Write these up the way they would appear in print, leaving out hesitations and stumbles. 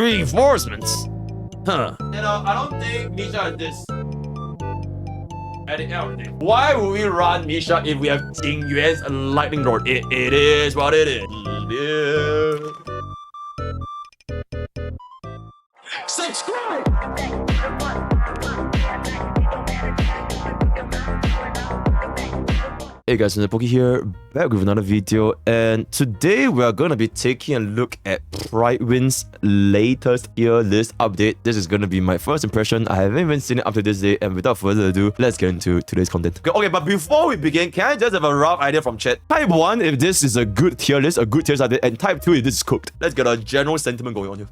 reinforcements. Huh. You know, I don't think Misha is this. At the end of the day, why would we run Misha if we have Jing Yuan's lightning rod? It is what it is. Yeah. Subscribe! Hey guys, MrPokke here, back with another video, and today we are going to be taking a look at Prydwen's latest tier list update. This is going to be my first impression. I haven't even seen it up to this day, and without further ado, let's get into today's content. Okay, but before we begin, can I just have a rough idea from chat? Type 1 if this is a good tier list, a good tier list update, and type 2 if this is cooked. Let's get a general sentiment going on here.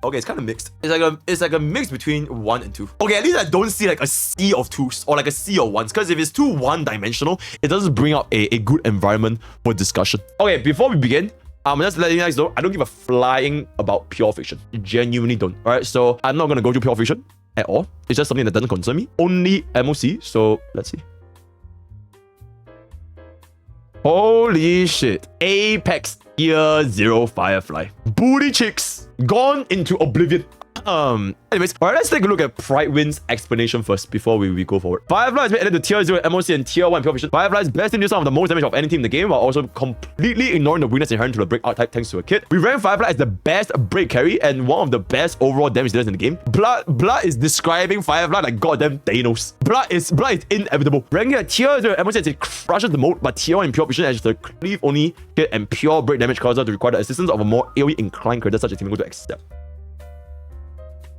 Okay, it's kind of mixed. It's like a mix between 1 and 2. Okay, at least I don't see like a sea of 2s or like a sea of 1s. Because if it's too one-dimensional, it doesn't bring out a good environment for discussion. Okay, before we begin, I'm just letting you guys know, I don't give a flying about pure fiction. Genuinely don't. Alright, so I'm not going to go through pure fiction at all. It's just something that doesn't concern me. Only MOC, so let's see. Holy shit. Apex Tier 0 Firefly. Booty chicks gone into oblivion. Anyways, alright, let's take a look at Prydwen's explanation first before we go forward. Firefly has been added to Tier 0 MOC and Tier 1 pure fiction. Firefly's best team deals some of the most damage of any team in the game while also completely ignoring the weakness inherent to the break archetype thanks to a kit. We rank Firefly as the best break carry and one of the best overall damage dealers in the game. Blood is describing Firefly like goddamn Thanos. Blood is inevitable. Ranking at Tier 0 MOC as it crushes the mode, but Tier 1 in pure fiction as the cleave only kit and pure break damage causes to require the assistance of a more AoE inclined character such as Himiko to accept.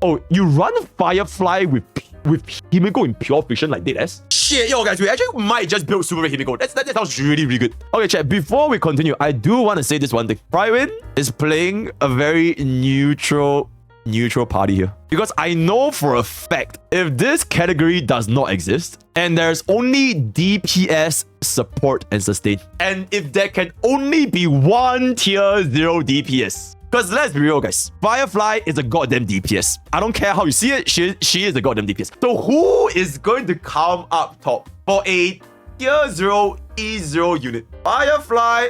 Oh, you run Firefly with Himiko in pure fiction like this? Shit, yo guys, we actually might just build super Himiko. That sounds really, really good. Okay, chat, before we continue, I do want to say this one thing. Prydwen is playing a very neutral party here. Because I know for a fact, if this category does not exist, and there's only DPS, support, and sustain, and if there can only be one Tier 0 DPS, because let's be real, guys. Firefly is a goddamn DPS. I don't care how you see it, she is a goddamn DPS. So who is going to come up top for a Tier 0 E0 unit? Firefly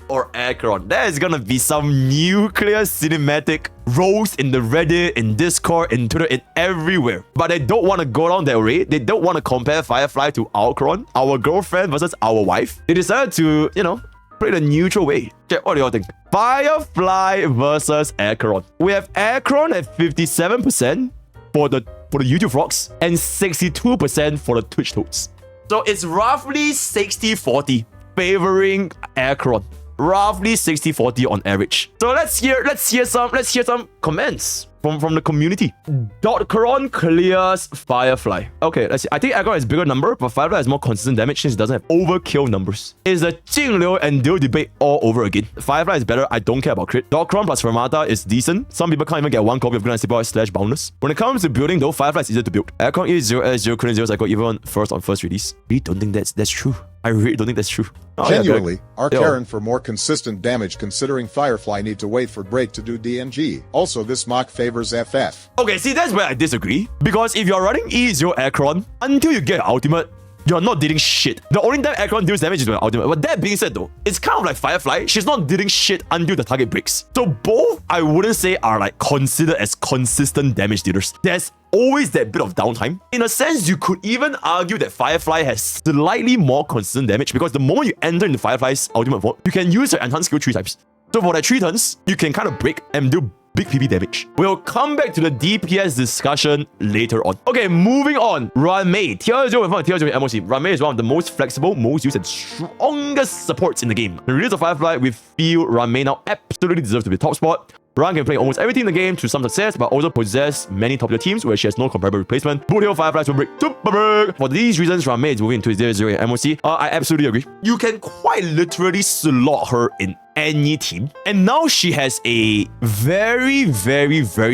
or Acheron? There is gonna be some nuclear cinematic roles in the Reddit, in Discord, in Twitter, in everywhere. But they don't want to go down that way. They don't want to compare Firefly to Acheron, our girlfriend versus our wife. They decided to, you know, play the neutral way. Check, what do y'all think? Firefly versus Acheron. We have Acheron at 57% for the YouTube frogs and 62% for the Twitch toads. So it's roughly 60-40 favoring Acheron. Roughly 60-40 on average. So let's hear some comments from the community. Acheron clears Firefly. Okay, let's see. I think Acheron has bigger number, but Firefly has more consistent damage since it doesn't have overkill numbers. It's a Changelog and Dio debate all over again. Firefly is better. I don't care about crit. Acheron plus Fermata is decent. Some people can't even get one copy of Grand / Boundless. When it comes to building though, Firefly is easier to build. Acheron is 0 crit 0 cycle even on first release. We don't think that's true. I really don't think that's true. Oh, Genuinely, Acheron for more consistent damage considering Firefly need to wait for break to do DNG. Also, this mock favors FF. Okay, see, that's where I disagree. Because if you're running E0 Acheron, until you get ultimate, you're not dealing shit. The only time Acheron deals damage is with ultimate. But that being said though, it's kind of like Firefly. She's not dealing shit until the target breaks. So both, I wouldn't say are like considered as consistent damage dealers. There's always that bit of downtime. In a sense, you could even argue that Firefly has slightly more consistent damage because the moment you enter into Firefly's ultimate mode, you can use her enhanced skill 3 times. So for that 3 turns, you can kind of break and do big PP damage. We'll come back to the DPS discussion later on. Okay, moving on. Ranmei. Tier 0 and Tier 0 MOC. Ranmei is one of the most flexible, most used, and strongest supports in the game. The release of Firefly, we feel Ranmei now absolutely deserves to be top spot. Ran can play almost everything in the game to some success, but also possess many top tier teams where she has no comparable replacement. Boot Hill Firefly super break. For these reasons, Ranmei is moving into 0 MOC. I absolutely agree. You can quite literally slot her in any team. And now she has a very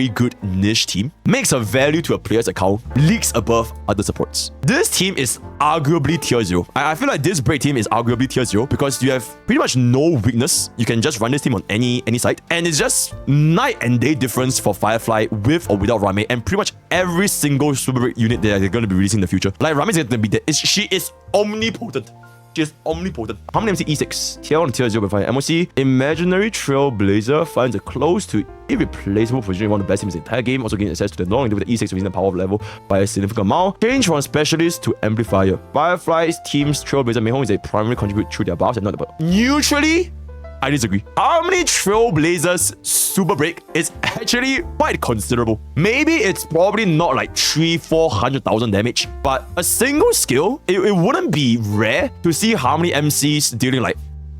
good niche team. Makes her value to a player's account leagues above other supports. This team is arguably Tier 0. I feel like this break team is arguably Tier 0 because you have pretty much no weakness. You can just run this team on any site. And it's just night and day difference for Firefly with or without Ranmei and pretty much every single super break unit that they're going to be releasing in the future. Like Ranmei is going to be there. She is omnipotent. She's omnipotent. How many MC E6? Tier 1 and Tier 0.5 MOC. Imaginary Trailblazer finds a close to irreplaceable position in one of the best teams in the entire game. Also gain access to the non-active with the E6 within the power level by a significant amount. Change from Specialist to Amplifier. Firefly's team's Trailblazer main home is a primary contribute through their buffs and not the buff. Neutrally, I disagree. How many Trailblazers super break is actually quite considerable. Maybe it's probably not like 300,000-400,000 damage, but a single skill, it wouldn't be rare to see how many MCs dealing like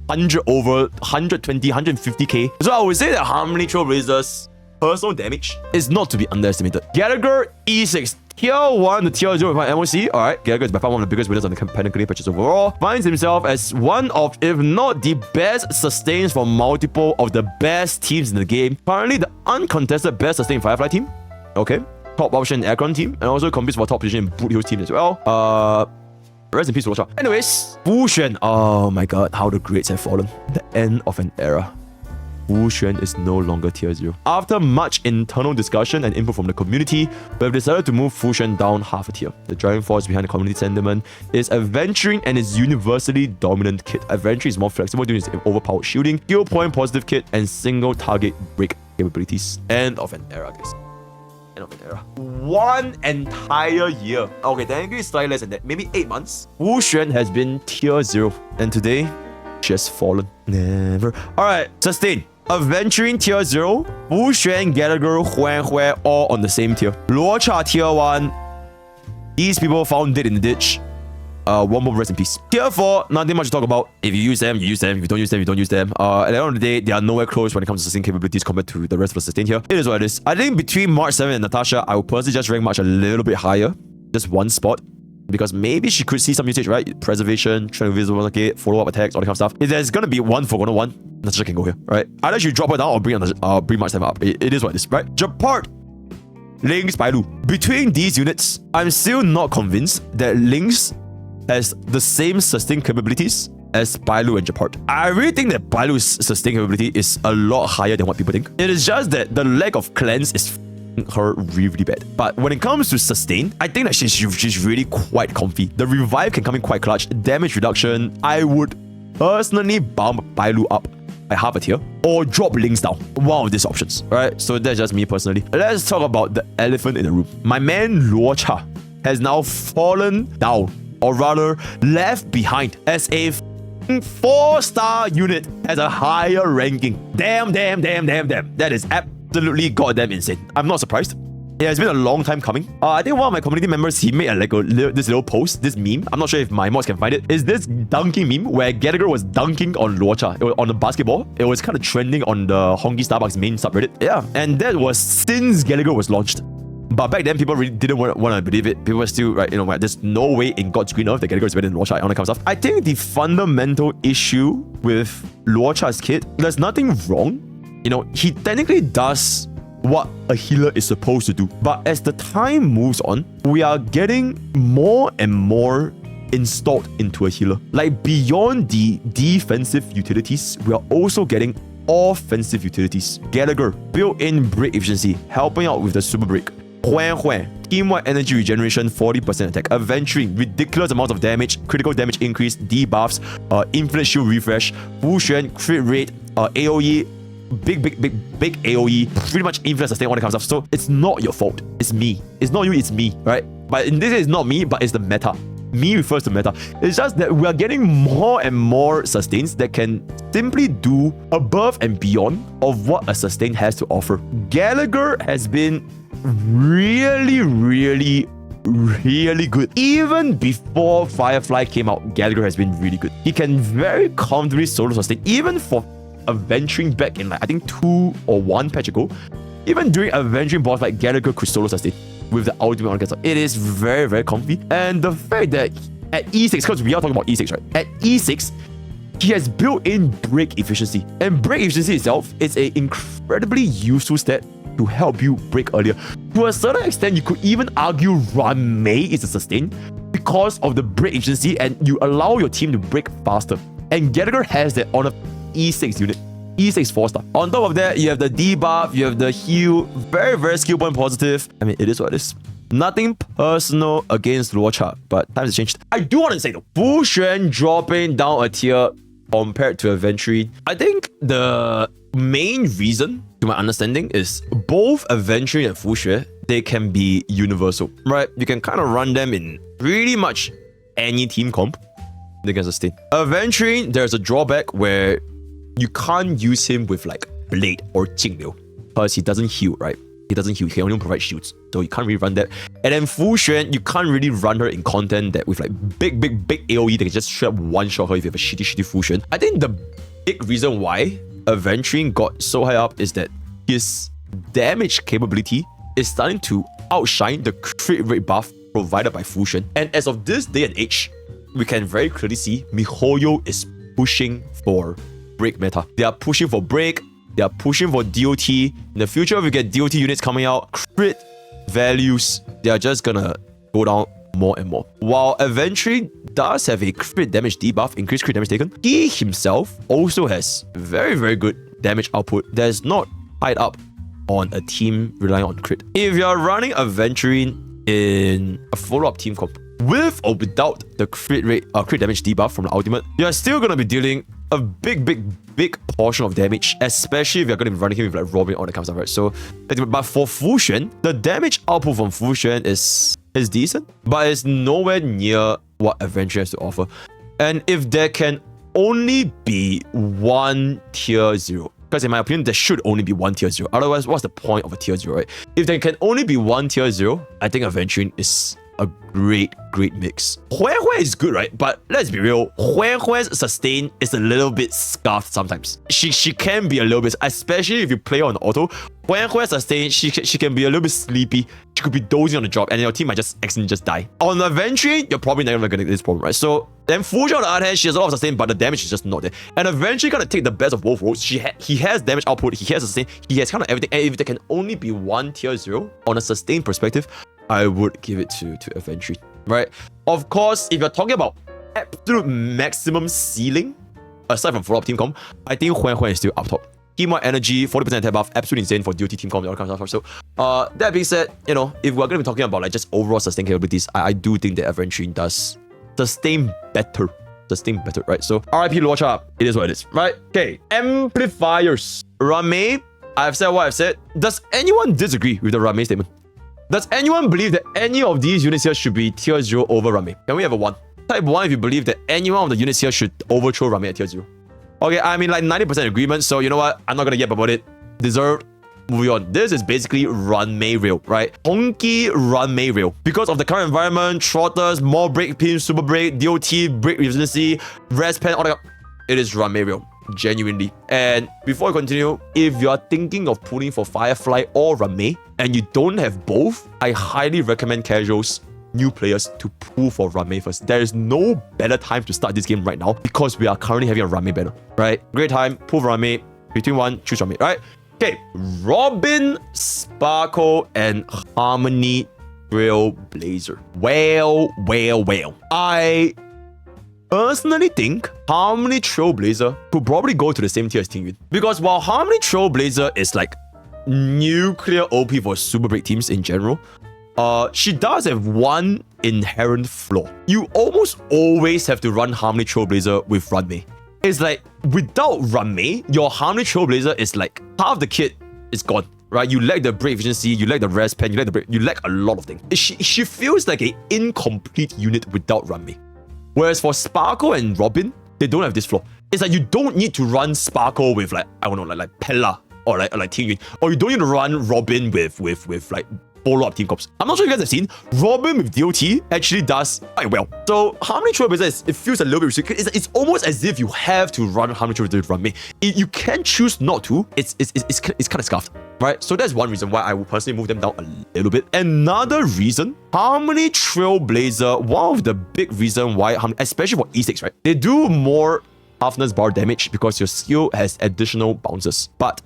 100 over 120, 150k. So I would say that how many Trailblazers personal damage is not to be underestimated. Gallagher E6. Tier 1 to Tier 0.5 MOC. Alright, Gallagher is by far one of the biggest winners on the competitive patches overall. Finds himself as one of, if not the best sustains for multiple of the best teams in the game. Currently the uncontested best sustained Firefly team. Okay. Top option Acheron team. And also competes for top position in Boot Hills team as well. Rest in peace, Luocha. Anyways, Wu Xuan. Oh my god, how the grades have fallen. The end of an era. Wu Xuan is no longer Tier 0. After much internal discussion and input from the community, we have decided to move Wu Xuan down half a tier. The driving force behind the community sentiment is Adventuring and its universally dominant kit. Adventuring is more flexible due to its overpowered shielding, skill point positive kit, and single target break capabilities. End of an era, guys. End of an era. 1 entire year. Okay, technically slightly less than that. Maybe 8 months. Wu Xuan has been Tier 0. And today, she has fallen. Never. Alright, sustain. Adventuring Tier 0, Wu Xuan, Gallagher, Huan Hue, all on the same tier. Luocha Tier 1, these people found dead in the ditch. One more rest in peace. Tier 4, nothing much to talk about. If you use them, you use them. If you don't use them, you don't use them. At the end of the day, they are nowhere close when it comes to sustain capabilities compared to the rest of the sustain here. It is what it is. I think between March 7 and Natasha, I would personally just rank March a little bit higher. Just one spot. Because maybe she could see some usage, right? Preservation, trying to visible market, follow-up attacks, all that kind of stuff. If there's gonna be one Forgotten one, Natasha can go here, right? Either you drop her down or bring March 7 up. It is what it is, right? Japart, Lynx, Bailu. Between these units, I'm still not convinced that Lynx has the same sustain capabilities as Bailu and Japart. I really think that Bailu's sustain capability is a lot higher than what people think. It is just that the lack of cleanse is her really bad. But when it comes to sustain, I think that she's really quite comfy. The revive can come in quite clutch. Damage reduction, I would personally bump Bailu up by half a tier or drop Lynx down. One of these options, right? So that's just me personally. Let's talk about the elephant in the room. My man Luocha has now fallen down, or rather left behind, as a 4-star unit has a higher ranking. Damn. That is absolutely goddamn insane. I'm not surprised. It has been a long time coming. I think one of my community members, he made this little post, this meme. I'm not sure if my mods can find it. Is this dunking meme where Gallagher was dunking on Luocha. It was on the basketball. It was kind of trending on the Honkai Starbucks main subreddit. Yeah, and that was since Gallagher was launched. But back then, people really didn't want to believe it. People were still, right, there's no way in God's green earth that Gallagher is better than Luocha and all that kind of stuff. I think the fundamental issue with Luocha's kit, there's nothing wrong. He technically does what a healer is supposed to do. But as the time moves on, we are getting more and more installed into a healer. Like beyond the defensive utilities, we are also getting offensive utilities. Gallagher, built-in break efficiency, helping out with the super break. Huan, team-wide energy regeneration, 40% attack. Adventuring, ridiculous amounts of damage, critical damage increase, debuffs, infinite shield refresh. Wu Xuan, crit rate, AoE, big AoE, pretty much infinite sustain, all that kind of stuff. So it's not your fault. It's me. It's not you, it's me, right? But in this case, it's not me, but it's the meta. Me refers to meta. It's just that we are getting more and more sustains that can simply do above and beyond of what a sustain has to offer. Gallagher has been really good. Even before Firefly came out, Gallagher has been really good. He can very comfortably solo sustain, even for adventuring back in I think 2 or 1 patch ago. Even during adventuring boss fight, Gallagher could solo sustain with the ultimate on cancel. It is very comfy. And the fact that at E6, because we are talking about E6, right? At E6, he has built-in break efficiency. And break efficiency itself is an incredibly useful stat to help you break earlier. To a certain extent, you could even argue Run May is a sustain because of the break efficiency, and you allow your team to break faster. And Gallagher has that on a E6 unit. E6 4-star. On top of that, you have the debuff, you have the heal, very skill point positive. I mean, it is what it is. Nothing personal against Luocha, but times have changed. I do want to say though, Fu Xuan dropping down a tier compared to Aventurine. I think the main reason, to my understanding, is both Aventurine and Fu Xue, they can be universal, right? You can kind of run them in pretty much any team comp. They can sustain. Aventurine, there's a drawback where you can't use him with like Blade or Jingliu because he doesn't heal, right? He doesn't heal, he can only provide shields. So you can't really run that. And then Fu Xuan, you can't really run her in content that with like big AoE that can just straight up one-shot her if you have a shitty Fu Xuan. I think the big reason why Aventurine got so high up is that his damage capability is starting to outshine the crit rate buff provided by Fu Xuan. And as of this day and age, we can very clearly see MiHoYo is pushing for break meta. They are pushing for break. They are pushing for DOT. In the future, if we get DOT units coming out, crit values, they are just gonna go down more and more. While Aventurine does have a crit damage debuff, increased crit damage taken, he himself also has very good damage output that is not tied up on a team relying on crit. If you're running Aventurine in a follow-up team comp, with or without the crit damage debuff from the ultimate, you're still gonna be dealing a big portion of damage, especially if you're going to be running him with like Robin, all that kind of stuff, right? So, but for Fu Xuan, the damage output from Fu Xuan is decent, but it's nowhere near what Aventurine has to offer. And if there can only be one tier 0, because in my opinion, there should only be one tier 0. Otherwise, what's the point of a tier 0, right? If there can only be one tier 0, I think Aventurine is a great mix. Hue is good, right? But let's be real, Hue's sustain is a little bit scuffed sometimes. She can be a little bit, especially if you play on auto. Hue's sustain, she can be a little bit sleepy. She could be dozing on the job, and your team might just accidentally just die. On Aventurine, you're probably never gonna get this problem, right? So then Fu Xuan on the other hand, she has a lot of sustain, but the damage is just not there. And Aventurine gotta take the best of both worlds. He has damage output, he has sustain, he has kind of everything. And if there can only be one tier 0 on a sustain perspective, I would give it to Aventurine, right? Of course, if you're talking about absolute maximum ceiling, aside from follow-up team comp, I think Hue is still up top. Team-wide energy, 40% attack buff, absolutely insane for DOT team comp, all kind of stuff. So, that being said, you know, if we're going to be talking about like just overall sustain capabilities, I do think that Aventurine does sustain better. Right? So, RIP Luocha, it is what it is, right? Okay, Amplifiers. Rame, I've said what I've said. Does anyone disagree with the Rame statement? Does anyone believe that any of these units here should be tier 0 over Rame? Can we have a 1? Type 1 if you believe that any one of the units here should overthrow Rame at tier 0. Okay, I mean like 90% agreement, so you know what? I'm not gonna yap about it. Deserved. Moving on. This is basically run May rail, right? Honkai run May rail. Because of the current environment, trotters, more break pins, super break, DOT, break resiliency, rest pen, all that. It is run May rail. Genuinely. And before I continue, if you are thinking of pulling for Firefly or Rame and you don't have both, I highly recommend casuals, new players, to pull for Rame first. There is no better time to start this game right now because we are currently having a Rame banner, right? Great time, pull for Rame. Between one, choose Rame, right? Okay, Robin, Sparkle, and Harmony Trailblazer. Well. I personally think Harmony Trailblazer could probably go to the same tier as Tingyun. Because while Harmony Trailblazer is like nuclear OP for super break teams in general, she does have one inherent flaw. You almost always have to run Harmony Trailblazer with Runmei. It's like, without Runmei, your Harmony Trailblazer is like, half the kit is gone, right? You lack the break efficiency, you lack the rest pen, you lack a lot of things. She feels like an incomplete unit without Runmei. Whereas for Sparkle and Robin, they don't have this flaw. It's like you don't need to run Sparkle with like, I don't know, like Pella or like Tingyun, or you don't need to run Robin with like follow-up team comps. I'm not sure if you guys have seen, Robin with DOT actually does quite well. So Harmony Trailblazer, it feels a little bit restricted. It's almost as if you have to run Harmony Trailblazer with Runmei. You can choose not to. It's kind of scuffed, right? So that's one reason why I would personally move them down a little bit. Another reason, Harmony Trailblazer, one of the big reasons why, especially for E6, right? They do more toughness bar damage because your skill has additional bounces. But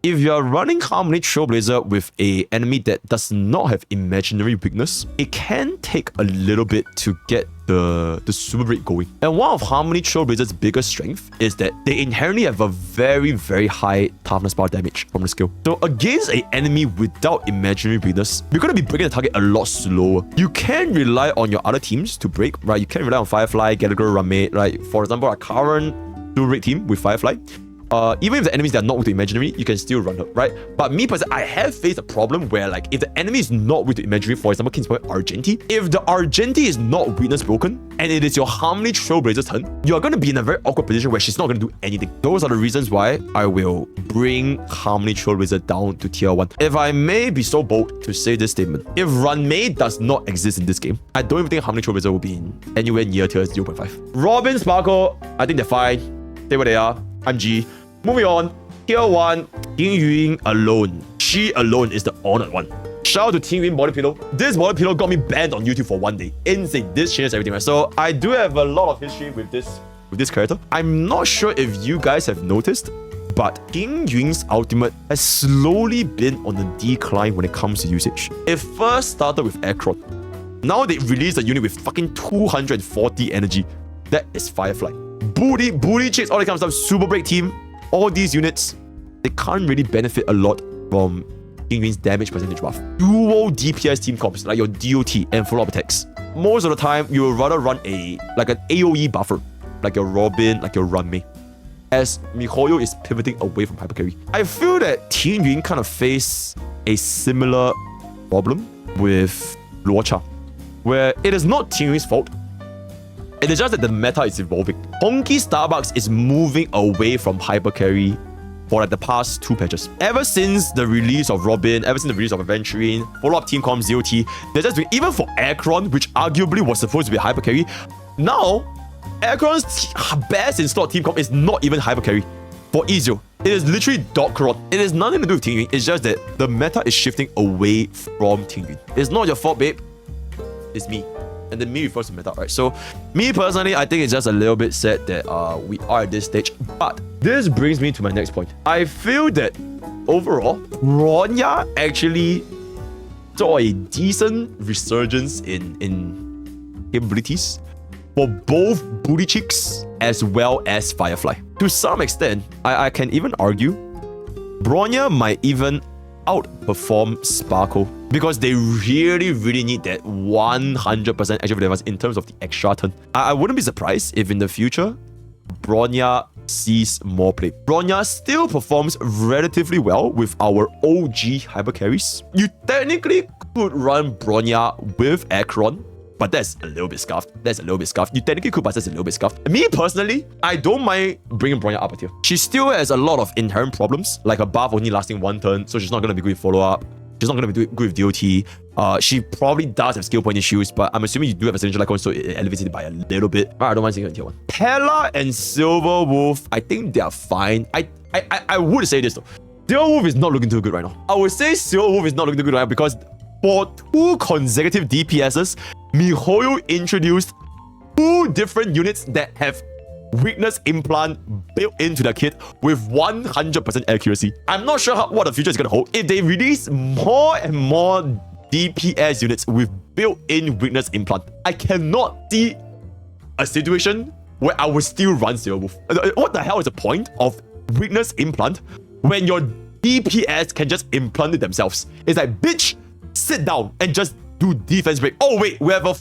If you are running Harmony Trailblazer with a enemy that does not have imaginary weakness, it can take a little bit to get the super break going. And one of Harmony Trailblazer's biggest strength is that they inherently have a very, very high toughness bar damage from the skill. So against an enemy without imaginary weakness, you're going to be breaking the target a lot slower. You can rely on your other teams to break, right? You can rely on Firefly, Gallagher, Rame, right? For example, a current super break team with Firefly. Even if the enemies that are not with the imaginary, you can still run her, right? But me personally, I have faced a problem where, like, if the enemy is not with the imaginary, for example, King's Point Argenti, if the Argenti is not weakness broken and it is your Harmony Trailblazer's turn, you are going to be in a very awkward position where she's not going to do anything. Those are the reasons why I will bring Harmony Trailblazer down to tier 1. If I may be so bold to say this statement, if Run May does not exist in this game, I don't even think Harmony Trailblazer will be in anywhere near tier 0.5. Robin, Sparkle, I think they're fine. Stay where they are. I'm G. Moving on, tier 1, Ting Yun alone. She alone is the honored one. Shout out to Ting Yun body pillow. This body pillow got me banned on YouTube for 1 day. Insane. This changes everything, right? So I do have a lot of history with this character. I'm not sure if you guys have noticed, but Ting Yun's ultimate has slowly been on the decline when it comes to usage. It first started with Acheron. Now they released a unit with fucking 240 energy. That is Firefly. Booty chicks, all that kind of stuff. Super break team. All these units, they can't really benefit a lot from Ting Yun's damage percentage buff. Dual DPS team comps, like your DOT and follow-up attacks. Most of the time, you will rather run an AoE buffer, like your Robin, like your Run Mei, as MiHoYo is pivoting away from hypercarry. I feel that Ting Yun kind of face a similar problem with Luocha, where it is not Ting Yun's fault. It is just that the meta is evolving. Honkai Starbucks is moving away from hypercarry for like the past 2 patches. Ever since the release of Robin, ever since the release of Aventurine, follow-up team comp ZOT, they're just doing, even for Acheron, which arguably was supposed to be hypercarry, now Acheron's best in slot team comp is not even hypercarry for Ezio. It is literally Docron. It has nothing to do with Ting Yun. It's just that the meta is shifting away from Ting Yun. It's not your fault, babe. It's me. And then me refers to meta, right? So me personally, I think it's just a little bit sad that we are at this stage. But this brings me to my next point. I feel that overall, Bronya actually saw a decent resurgence in capabilities for both Booty Chicks as well as Firefly. To some extent, I can even argue Bronya might even outperform Sparkle because they really need that 100% extra relevance in terms of the extra turn. I wouldn't be surprised if in the future Bronya sees more play. Bronya still performs relatively well with our OG hyper carries. You technically could run Bronya with Acheron, but that's a little bit scuffed. You technically could, but that's a little bit scuffed. Me personally, I don't mind bringing Bronya up a tier. She still has a lot of inherent problems, like her buff only lasting 1 turn, so she's not going to be good with follow-up. She's not going to be good with DOT. She probably does have skill point issues, but I'm assuming you do have a signature icon, so it elevates it by a little bit. I don't mind seeing her in tier 1. Pella and Silver Wolf, I think they are fine. I would say this though. Silver Wolf is not looking too good right now. I would say Silver Wolf is not looking too good right now because for 2 consecutive DPSs, MiHoYo introduced 2 different units that have weakness implant built into the kit with 100% accuracy. I'm not sure what the future is going to hold. If they release more and more DPS units with built-in weakness implant, I cannot see a situation where I would still run Silver Wolf. What the hell is the point of weakness implant when your DPS can just implant it themselves? It's like, bitch, sit down and just do defense break. Oh wait, we have an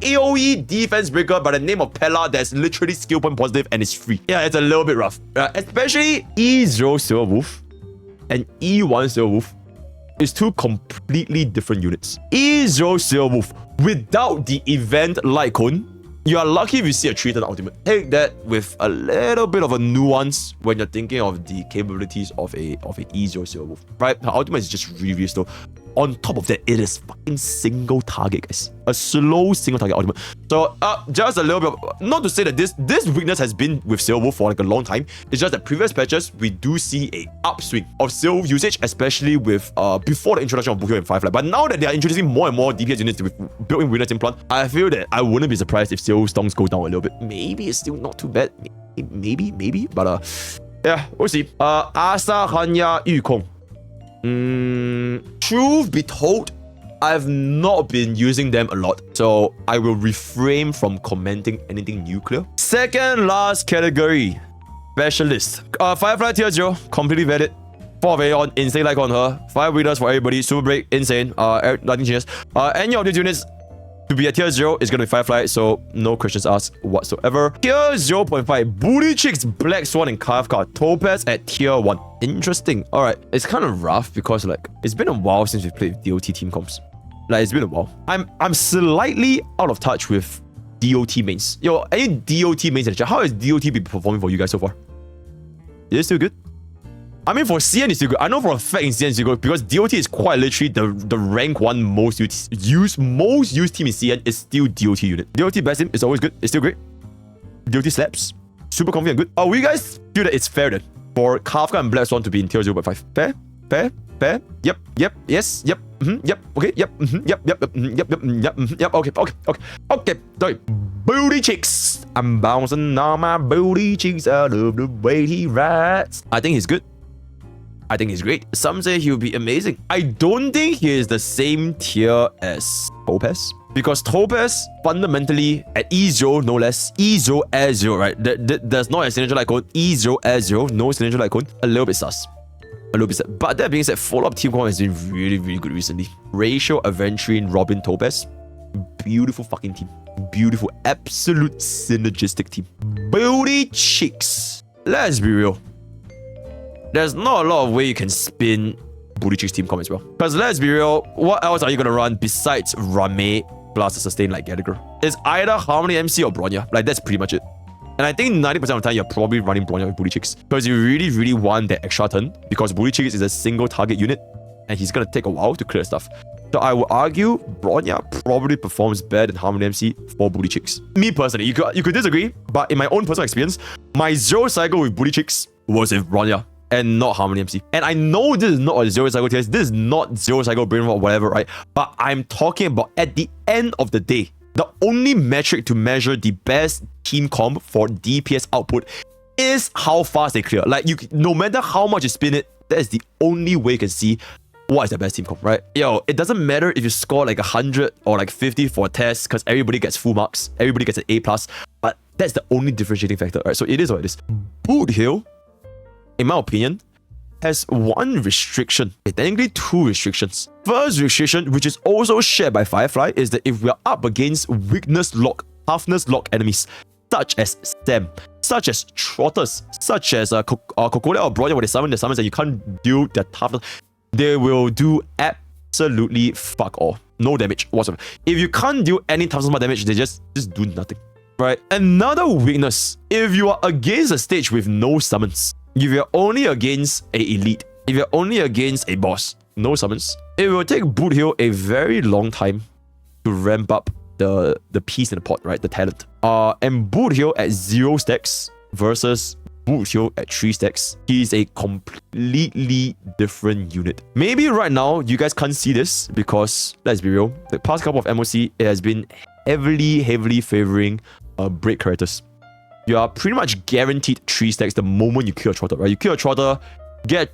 AoE defense breaker by the name of Pella that's literally skill point positive and it's free. Yeah, it's a little bit rough. Especially E0 Silver Wolf and E1 Silver Wolf is 2 completely different units. E0 Silver Wolf without the event light cone, you are lucky if you see a 3-turn ultimate. Take that with a little bit of a nuance when you're thinking of the capabilities of a E0 Silver Wolf, right? Her ultimate is just really slow. On top of that, it is fucking single target, guys. A slow single target ultimate. So, just a little bit of, not to say that this weakness has been with Silver Wolf for like a long time. It's just that previous patches, we do see a upswing of Silver Wolf usage, especially with before the introduction of Buhyo and Firefly. But now that they are introducing more and more DPS units with built-in weakness implant, I feel that I wouldn't be surprised if Silver Stonks go down a little bit. Maybe it's still not too bad. Maybe. But Yeah, we'll see. Asa Hanya Yukong. Truth be told, I've not been using them a lot, so I will refrain from commenting anything nuclear. Second last category, specialist. Firefly tier 0, completely vetted. 4 on insane like on her. 5 readers for everybody. Super break, insane. Lightning genius. Any of these units to be a tier 0 is gonna be Firefly, so no questions asked whatsoever. Tier 0.5, Booty Chicks, Black Swan, and Kafka. Topaz at tier 1. Interesting. Alright, it's kind of rough because like it's been a while since we played with DOT team comps. Like it's been a while. I'm slightly out of touch with DOT mains. Yo, any DOT mains in the chat? How has DOT been performing for you guys so far? Is it still good? I mean, for CN it's still good. I know for a fact in CN it's still good because DOT is quite literally the rank 1 most used team in CN is still DOT unit. DOT best team is always good. It's still great. DOT slaps. Super confident, good. Will you guys feel that it's fair then for Kafka and Black Swan to be in tier 0.5? Fair? Fair? Fair? Yep. Yep. Yes. Yep. Yep. Okay. Yep. Yep. Yep. Yep. Okay. Sorry. Booty Chicks. I'm bouncing on my booty cheeks. I love the way he rides. I think he's good. I think he's great. Some say he'll be amazing. I don't think he is the same tier as Topaz. Because Topaz, fundamentally, at E0, no less, E0 as 0, right? There's not a signature like code. E0 as 0, no signature like code. A little bit sus. A little bit sus. But that being said, follow-up team comp has been really, really good recently. Ratio, Aventurine, Robin, Topaz. Beautiful fucking team. Beautiful, absolute synergistic team. Booty Chicks. Let's be real. There's not a lot of way you can spin Booty Chicks team comp as well. Because let's be real, what else are you gonna run besides Rame plus a sustain like Gallagher? It's either Harmony MC or Bronya. Like that's pretty much it. And I think 90% of the time you're probably running Bronya with Booty Chicks. Because you really, really want that extra turn. Because Booty Chicks is a single target unit. And he's gonna take a while to clear stuff. So I would argue Bronya probably performs better than Harmony MC for Booty Chicks. Me personally, you could disagree, but in my own personal experience, my 0 cycle with Booty Chicks was with Bronya and not Harmony MC. And I know this is not a 0 cycle test, this is not 0 cycle brain or whatever, right? But I'm talking about at the end of the day, the only metric to measure the best team comp for DPS output is how fast they clear. Like no matter how much you spin it, that is the only way you can see what is the best team comp, right? Yo, it doesn't matter if you score like 100 or like 50 for a test because everybody gets full marks, everybody gets an A+, but that's the only differentiating factor, right? So it is what it is. Boot Hill, in my opinion, has one restriction. Technically 2 restrictions. First restriction, which is also shared by Firefly, is that if we are up against weakness lock, toughness lock enemies, such as Stem, such as Trotters, such as Kokola or Bronya, where they summon the summons and you can't deal their toughness, they will do absolutely fuck all. No damage whatsoever. If you can't deal any toughness damage, they just do nothing. Right? Another weakness, if you are against a stage with no summons, if you're only against a elite, if you're only against a boss, no summons, it will take Boot Hill a very long time to ramp up the piece in the pot, right? The talent. And Boot Hill at 0 stacks versus Boot Hill at 3 stacks, he's a completely different unit. Maybe right now you guys can't see this because, let's be real, the past couple of MOC, it has been heavily favoring break characters. You are pretty much guaranteed 3 stacks the moment you kill a Trotter, right? You kill a Trotter, get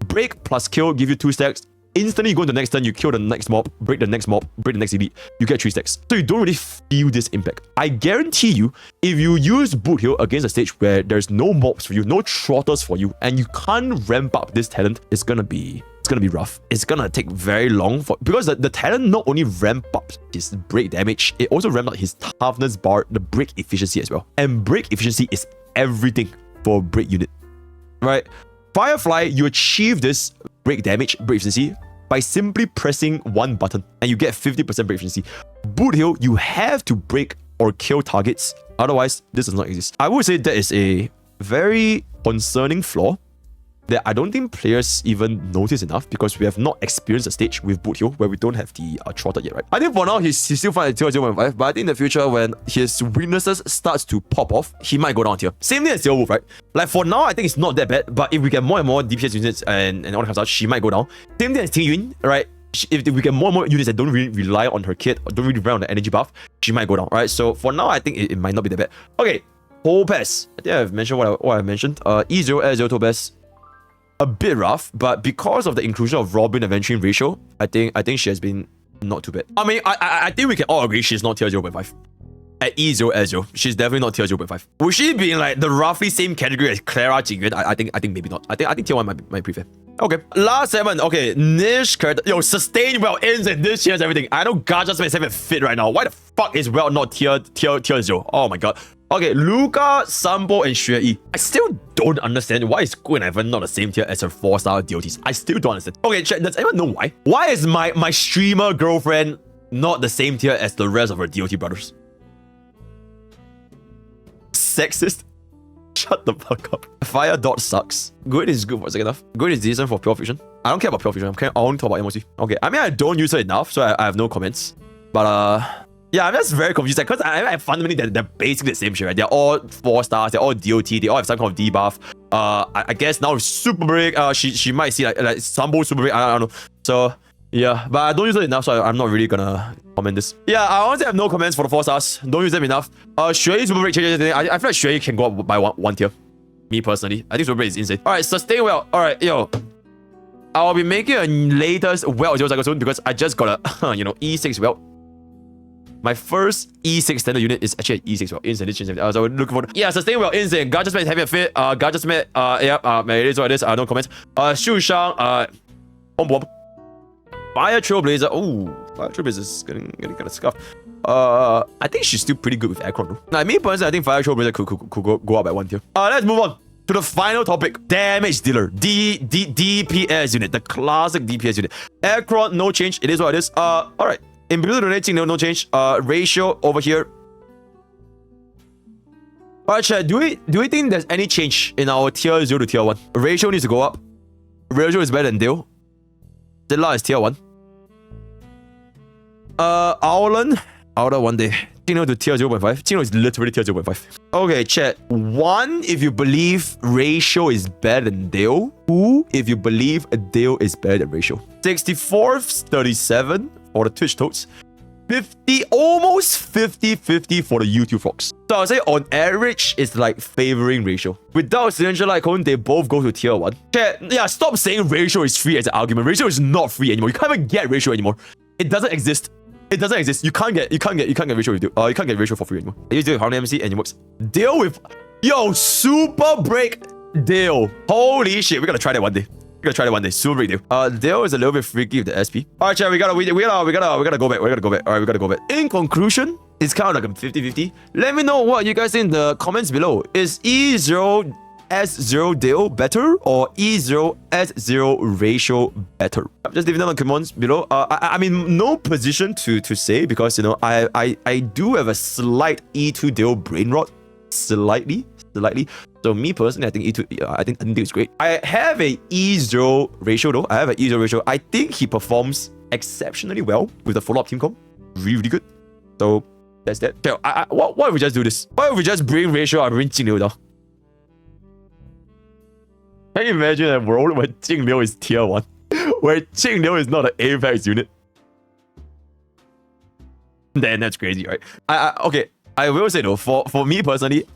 break plus kill, give you 2 stacks. Instantly you go into the next turn, you kill the next mob, break the next elite, you get 3 stacks. So you don't really feel this impact. I guarantee you, if you use Boot Hill against a stage where there's no mobs for you, no Trotters for you, and you can't ramp up this talent, it's gonna be rough. It's gonna take very long because the talent not only ramp up his break damage, it also ramp up his toughness bar, the break efficiency as well. And break efficiency is everything for a break unit, right? Firefly, you achieve this break damage, break efficiency by simply pressing one button and you get 50% break efficiency. Boot Hill, you have to break or kill targets, otherwise this does not exist. I would say that is a very concerning flaw that I don't think players even notice enough because we have not experienced a stage with Boot Hill where we don't have the Trotter yet, right? I think for now, he's still fine at tier 0.5, but I think in the future, when his weaknesses starts to pop off, he might go down tier. Same thing as Steel Wolf, right? Like for now, I think it's not that bad, but if we get more and more DPS units and all that kind of stuff, she might go down. Same thing as Ting Yun, right? If we get more and more units that don't really rely on her kit, or don't really rely on the energy buff, she might go down, right? So for now, I think it might not be that bad. Okay, Topaz. I think I've mentioned what I mentioned. E0, S0 Topaz. A bit rough, but because of the inclusion of Robin Adventuring ratio, I think she has been not too bad. I mean, I think we can all agree she's not tier 0.5. At E0, S0, she's definitely not tier 0.5. Would she be in like the roughly same category as Clara Jingyuan? I think maybe not. I think tier 1 might be fair. Okay, last segment. Okay, niche character. Yo, sustain well ends and this year's everything. I know Gaja's makes it fit right now. Why the fuck is well not tier 0? Oh my god. Okay, Luca, Sambo, and Xue Yi. I still don't understand why is Gu and Evan not the same tier as her 4-star DOTs. I still don't understand. Okay, chat, does anyone know why? Why is my streamer girlfriend not the same tier as the rest of her DOT brothers? Sexist? Shut the fuck up. Fire dot sucks. Good is good for second half. Good is decent for pure fusion. I don't care about pure fusion. I only talk about MOC. Okay, I mean, I don't use it enough, so I have no comments. But yeah, I'm just very confused because I fundamentally they're basically the same shit, right? They're all 4 stars, they're all DOT, they all have some kind of debuff. I guess now with superbreak, she might see like Sambo superbreak, I don't know. So yeah, but I don't use it enough, so I'm not really gonna comment this. Yeah, I honestly have no comments for the 4 stars. Don't use them enough. Xue Yi superbreak changes anything. I feel like Xue Yi can go up by one tier. Me personally, I think superbreak is insane. Alright, sustain well. Alright, yo. I'll be making a latest weld 0 cycle soon because I just got a E6 weld. My first E6 standard unit is actually an E6 well. Insane. So we're looking for sustain well, insane. God just made having a fit. God just made it is what it is. No comments. Shu Shang, bomb. Fire Trailblazer. Oh, Fire Trailblazer is getting kind of scuffed. I think she's still pretty good with Acheron though. Now, me personally, I think Fire Trailblazer could go up by 1 tier. Let's move on to the final topic. Damage dealer. DPS unit. The classic DPS unit. Acheron, no change. It is what it is. Alright. In blue donating, no change. Ratio over here. Alright, chat. Do we think there's any change in our tier 0 to tier 1? Ratio needs to go up. Ratio is better than Dale. Zilla is tier 1. Owlan 1 day. Changelog to tier 0.5. Changelog is literally tier 0.5. Okay, chat. 1 if you believe ratio is better than Dale. 2 if you believe a Dale is better than ratio. 64th, 37 for the Twitch totes. 50, almost 50-50 for the YouTube folks. So I'll say on average, it's like favoring ratio. Without Cylindrical Light Cone, they both go to tier 1. Chat, yeah, stop saying ratio is free as an argument. Ratio is not free anymore. You can't even get ratio anymore. It doesn't exist. It doesn't exist. You can't get ratio with you. You can't get ratio for free anymore. You do Harmony MC and it works. Deal with super break deal. Holy shit, we gotta try that one day. Super break deal. Deal is a little bit freaky with the SP. Alright, chat, we gotta go back. Alright, we gotta go back. In conclusion, it's kind of like a 50-50. Let me know what you guys think in the comments below. Is E0 S0 deal better or E0 S0 ratio better? Just leave it down in the comments below. I mean, no position to say because I do have a slight E2 deal brain rot, slightly. So me personally, I think E2, I think it's great. I have a E0 ratio though. I think he performs exceptionally well with the follow-up team comp. Really good. So that's that. Okay, what if we just do this? What if we just bring ratio and bring Jingliu down? Can you imagine a world where Jingliu is tier 1? Where Jingliu is not an Apex unit? Then that's crazy, right? Okay, I will say though, for me personally,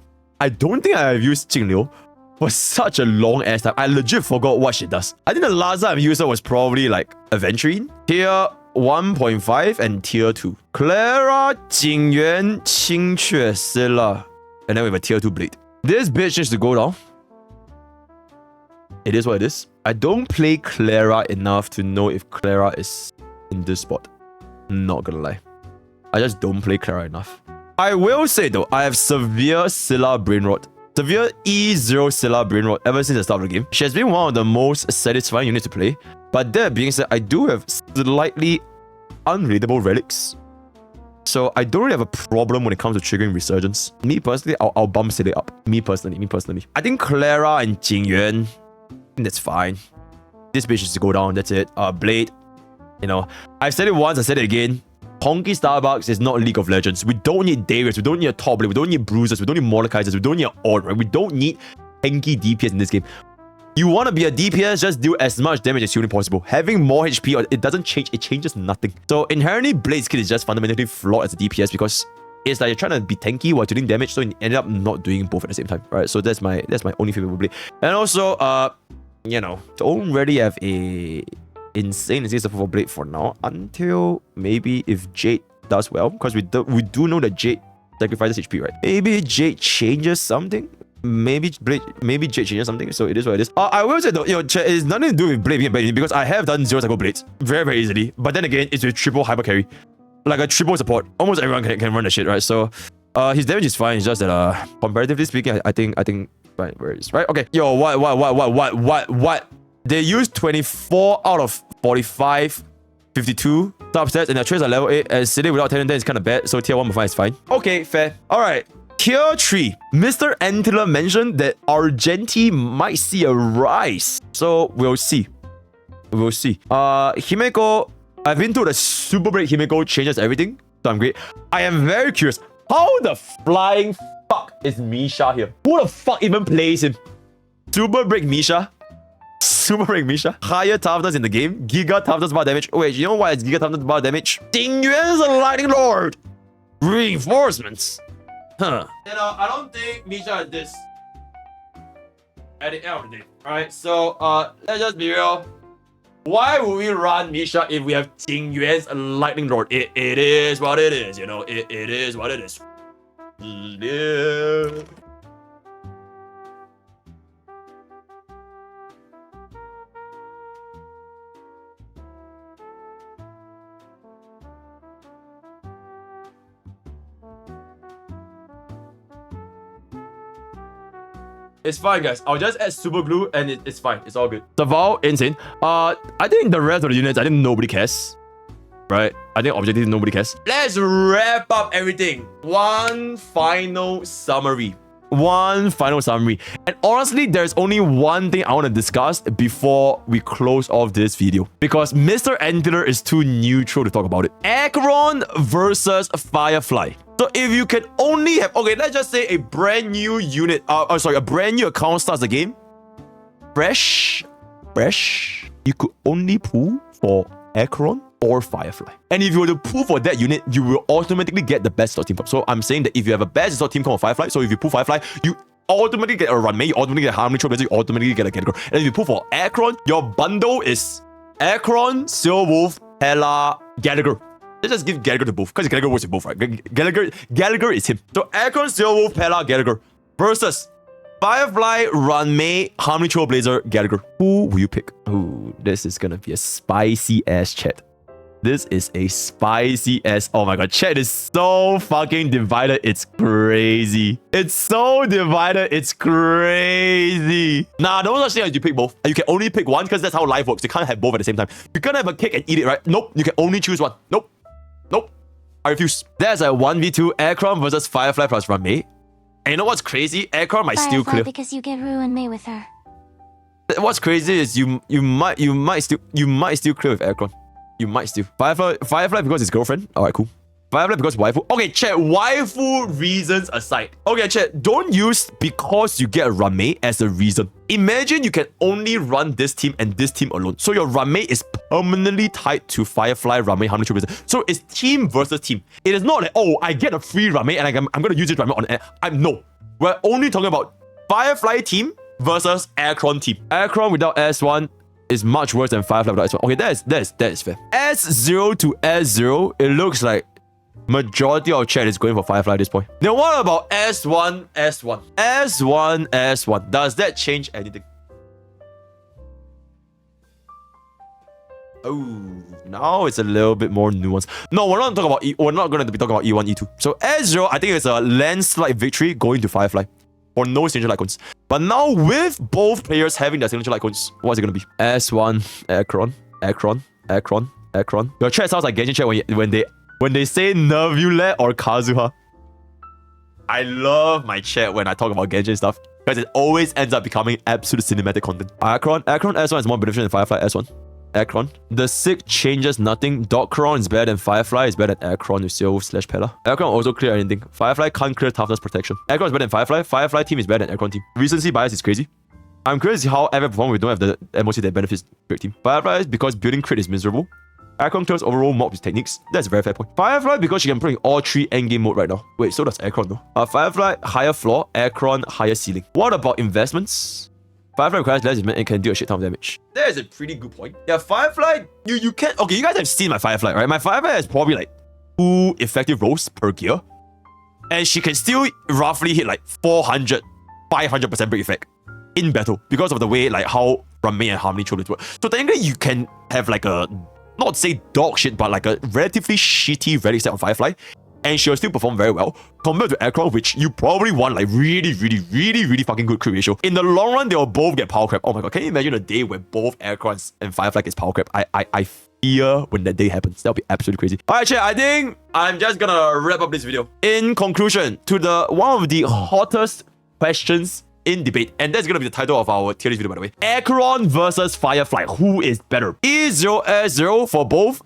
I don't think I have used Jingliu for such a long ass time. I legit forgot what she does. I think the last time I used her was probably like Aventurine, tier 1.5 and tier 2. Clara, Jingyuan, Qingque, Scylla, and then we have a tier 2 blade. This bitch needs to go down. It is what it is. I don't play Clara enough to know if Clara is in this spot. Not gonna lie. I just don't play Clara enough. I will say though, I have severe Scylla brain rot. Severe E0 Scylla brain rot ever since the start of the game. She has been one of the most satisfying units to play. But that being said, I do have slightly unreadable relics. So I don't really have a problem when it comes to triggering resurgence. Me personally, I'll bump Scylla up. Me personally. I think Clara and Jingyuan, that's fine. This bitch is to go down, that's it. Blade, I've said it once, I said it again. Honkai Starbucks is not League of Legends. We don't need Darius, we don't need a top blade, we don't need bruisers, we don't need Mordekaisers, we don't need Ord, right? We don't need tanky DPS in this game. You want to be a DPS, just do as much damage as humanly possible. Having more HP, it doesn't change, it changes nothing. So inherently, Blade's kit is just fundamentally flawed as a DPS because it's like you're trying to be tanky while dealing damage, so you ended up not doing both at the same time, right? So that's my only favorite blade. And also, you know, don't really have a insane support for blade for now until maybe if Jade does well, because we do know that Jade sacrifices HP, right? Maybe Jade changes something. Maybe Jade changes something, so it is what it is. I will say though, you know, it's nothing to do with blade being bad, because I have done 0 cycle blades very easily, but then again, it's with triple hyper carry, like a triple support. Almost everyone can run the shit, right? So his damage is fine. It's just that comparatively speaking, I think right, where it is, right? Okay, yo, what? They used 24 out of 45, 52 substats, and their traits are level 8, and sitting without 10 and 10 is kind of bad, so tier 1 is fine. Okay, fair. Alright. Tier 3. Mr. Antler mentioned that Argenti might see a rise. So we'll see. We'll see. Himeko, I've been told the super break Himeko changes everything. So I'm great. I am very curious. How the flying fuck is Misha here? Who the fuck even plays him? Super break Misha? Super break Misha? Higher toughness in the game. Giga toughness bar damage. Wait, you know why it's Giga toughness bar damage? Tingyuan's a lightning lord. Reinforcements. Huh. You know, I don't think Misha is this at the end of the day. Alright, so let's just be real. Why would we run Misha if we have Tingyuan's lightning lord? It is what it is, you know. It is what it is. Yeah. It's fine, guys. I'll just add super glue and it's fine. It's all good. Saval, insane. I think the rest of the units, I think nobody cares. Right? I think objectively nobody cares. Let's wrap up everything. One final summary. And honestly, there's only one thing I want to discuss before we close off this video, because Mr. Antler is too neutral to talk about it. Acheron versus Firefly. So if you can only have, okay, let's just say a brand new unit, a brand new account starts the game. Fresh, you could only pull for Acheron or Firefly. And if you were to pull for that unit, you will automatically get the best team comp. So I'm saying that if you have a best team comp of Firefly, so if you pull Firefly, you automatically get a Runmate, you automatically get Harmony Trailblazer, you automatically get a Gallagher. And if you pull for Acheron, your bundle is Acheron, Silverwolf, Hela, Gallagher. Let's just give Gallagher to both, because Gallagher works with both, right? Gallagher is him. So Acheron, Silverwolf, Hela, Gallagher versus Firefly, Runmate, Harmony Trailblazer, Gallagher. Who will you pick? Ooh, this is gonna be a spicy ass chat. This is a spicy ass. Oh my god, chat is so fucking divided. It's crazy. It's so divided. It's crazy. Nah, don't actually have you pick both. You can only pick one, because that's how life works. You can't have both at the same time. You can't have a cake and eat it, right? Nope. You can only choose one. Nope. I refuse. There's a 1v2 Acheron versus Firefly plus Runmate. And you know what's crazy? Acheron might still clear. Because you get ruined May with her. What's crazy is you might still clear with Acheron. You might still. Firefly because his girlfriend. Alright, cool. Firefly because waifu. Okay, chat, waifu reasons aside. Okay, chat, don't use because you get a Runmate as a reason. Imagine you can only run this team and this team alone. So your Runmate is permanently tied to Firefly, Runmate, Harmony Trailblazer. So it's team versus team. It is not like, oh, I get a free Runmate and I'm going to use this Runmate on... No. We're only talking about Firefly team versus Acheron team. Acheron without S1 is much worse than Firefly without S1. Okay, that is fair. S0 to S0, it looks like majority of chat is going for Firefly at this point. Then what about S1? Does that change anything? Oh, now it's a little bit more nuanced. No, we're not going to be talking about E1, E2. So S0, I think it's a landslide victory going to Firefly for no signature icons. But now with both players having their signature icons, what's it going to be? S1, Acheron. Your chat sounds like Genshin chat when they say Nervule or Kazuha. I love my chat when I talk about Genshin stuff, because it always ends up becoming absolute cinematic content. Acheron S1 is more beneficial than Firefly S1. Acheron. The Sick changes nothing. Dockeron is better than Firefly, is better than Acheron with Silv / Pella. Acheron also clear anything. Firefly can't clear toughness protection. Acheron is better than Firefly. Firefly team is better than Acheron team. Recency bias is crazy. I'm curious how ever perform we don't have the MOC that benefits crit team. Firefly is because building crit is miserable. Acheron clears overall mob with techniques. That's a very fair point. Firefly, because she can play all 3 endgame mode right now. Wait, so does Acheron though. Firefly, higher floor. Acheron, higher ceiling. What about investments? Firefly requires less investment and can do a shit ton of damage. That is a pretty good point. Yeah, Firefly, you can't... Okay, you guys have seen my Firefly, right? My Firefly has probably like 2 effective rolls per gear. And she can still roughly hit like 400, 500% break effect in battle because of the way like how Ramei and Harmony children work. So technically you can have like a, not say dog shit, but like a relatively shitty relic set on Firefly, and she'll still perform very well compared to Acheron, which you probably want like really fucking good crit ratio. In the long run, they'll both get power crap. Oh my god, can you imagine a day where both Acheron and Firefly gets power crap? I fear when that day happens. That'll be absolutely crazy. Alright, chat, I think I'm just gonna wrap up this video. In conclusion, to the one of the hottest questions in debate, and that's gonna be the title of our tier list video, by the way. Acheron versus Firefly. Who is better? E0S0 for both.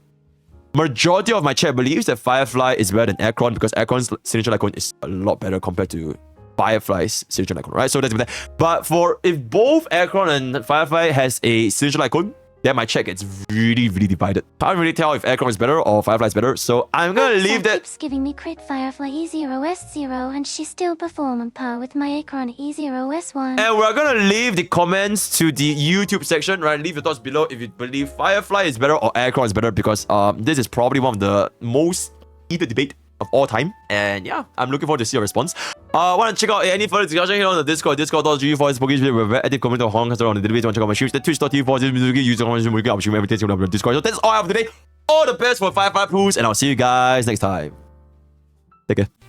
Majority of my chat believes that Firefly is better than Acheron because Acheron's signature icon is a lot better compared to Firefly's signature icon, right? So that's that. But for if both Acheron and Firefly has a signature icon, then my chat gets really divided. Can't really tell if Acheron is better or Firefly is better, so I'm gonna leave that. Keeps giving me crit Firefly E0S0 and she still perform on par with my Acheron E0S1. And we're gonna leave the comments to the YouTube section, right? Leave your thoughts below if you believe Firefly is better or Acheron is better, because this is probably one of the most heated debate of all time. And yeah, I'm looking forward to see your response. Want to check out any further discussion here on the Discord, discord.gg for this Pokke. We're very active community of HSR on the database. Want to check out my streams, the twitch.tv for this user comment, I'm streaming everything on the Discord. So that's all I have today. All the best for Firefly pools, and I'll see you guys next time. Take care.